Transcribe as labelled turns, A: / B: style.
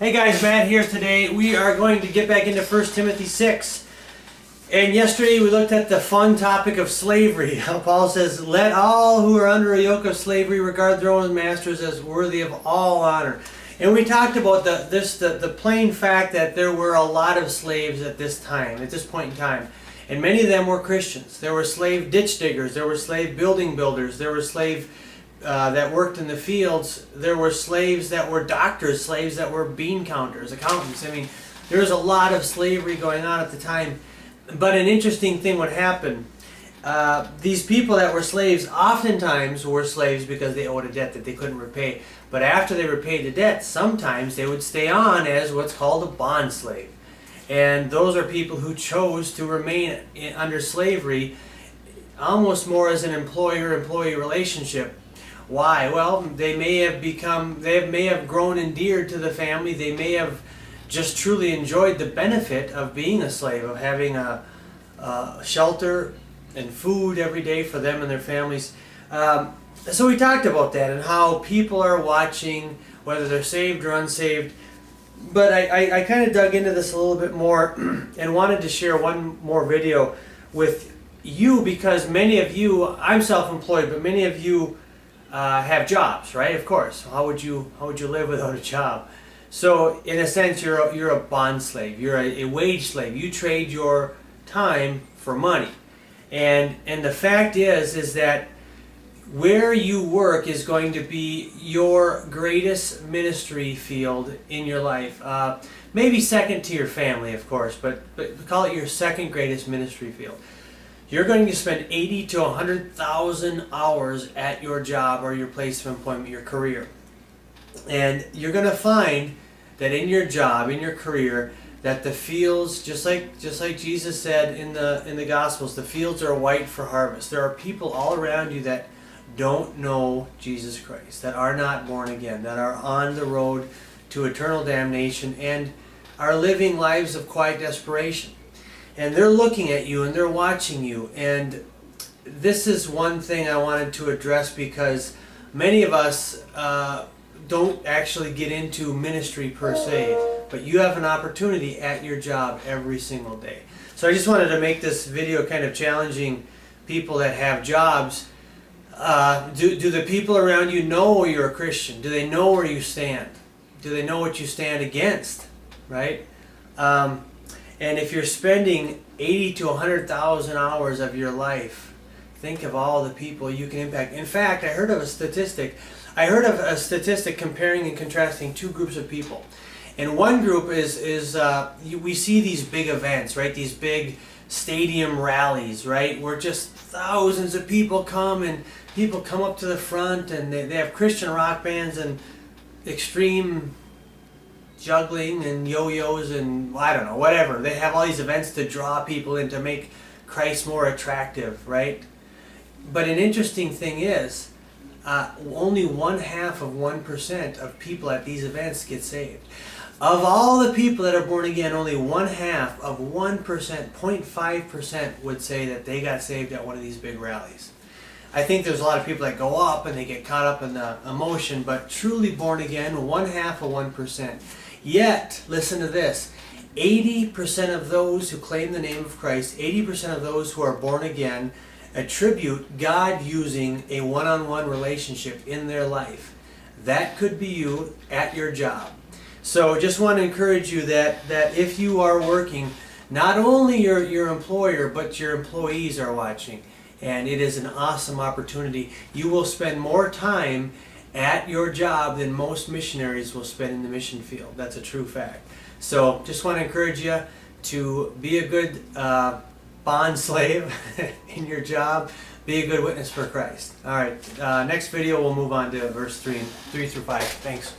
A: Hey guys, Matt here today. We are going to get back into 1 Timothy 6. And yesterday we looked at the fun topic of slavery. Paul says, "Let all who are under a yoke of slavery regard their own masters as worthy of all honor." And we talked about the plain fact that there were a lot of slaves at this point in time. And many of them were Christians. There were slave ditch diggers, there were slave building builders, there were slave that worked in the fields, there were slaves that were doctors, slaves that were bean counters, accountants. I mean, there was a lot of slavery going on at the time. But an interesting thing would happen. These people that were slaves oftentimes were slaves because they owed a debt that they couldn't repay. But after they repaid the debt, sometimes they would stay on as what's called a bond slave. And those are people who chose to remain under slavery almost more as an employer-employee relationship. Why? Well, they may have grown endeared to the family. They may have just truly enjoyed the benefit of being a slave, of having a shelter and food every day for them and their families. So we talked about that and how people are watching, whether they're saved or unsaved. But I kind of dug into this a little bit more and wanted to share one more video with you, because many of you, I'm self-employed, but many of you have jobs, right? Of course. How would you live without a job? So in a sense, you're a bond slave. You're a wage slave. You trade your time for money. And the fact is that where you work is going to be your greatest ministry field in your life. Maybe second to your family, of course, but call it your second greatest ministry field. You're going to spend 80 to 100,000 hours at your job or your place of employment, your career. And you're going to find that in your job, in your career, that the fields, just like Jesus said in the Gospels, the fields are white for harvest. There are people all around you that don't know Jesus Christ, that are not born again, that are on the road to eternal damnation and are living lives of quiet desperation. And they're looking at you and they're watching you. And this is one thing I wanted to address, because many of us don't actually get into ministry per se, but you have an opportunity at your job every single day. So I just wanted to make this video kind of challenging people that have jobs. Do the people around you know you're a Christian? Do they know where you stand? Do they know what you stand against? Right? And if you're spending 80 to 100,000 hours of your life, think of all the people you can impact. In fact, I heard of a statistic comparing and contrasting two groups of people. And one group is we see these big events, right? These big stadium rallies, right? Where just thousands of people come, and people come up to the front, and they have Christian rock bands and extreme juggling and yo-yos and I don't know, whatever. They have all these events to draw people in, to make Christ more attractive, right? But an interesting thing is, only 1/2% of people at these events get saved. Of all the people that are born again, only 1/2%, 0.5% would say that they got saved at one of these big rallies. I think there's a lot of people that go up and they get caught up in the emotion, but truly born again, 1/2%. Yet, listen to this, 80% of those who claim the name of Christ, 80% of those who are born again, attribute God using a one-on-one relationship in their life. That could be you at your job. So just want to encourage you that if you are working, not only your employer, but your employees are watching. And it is an awesome opportunity. You will spend more time at your job than most missionaries will spend in the mission field. That's a true fact. So just want to encourage you to be a good bond slave in your job. Be a good witness for Christ. All right, next video we'll move on to verse 3 through 5. Thanks.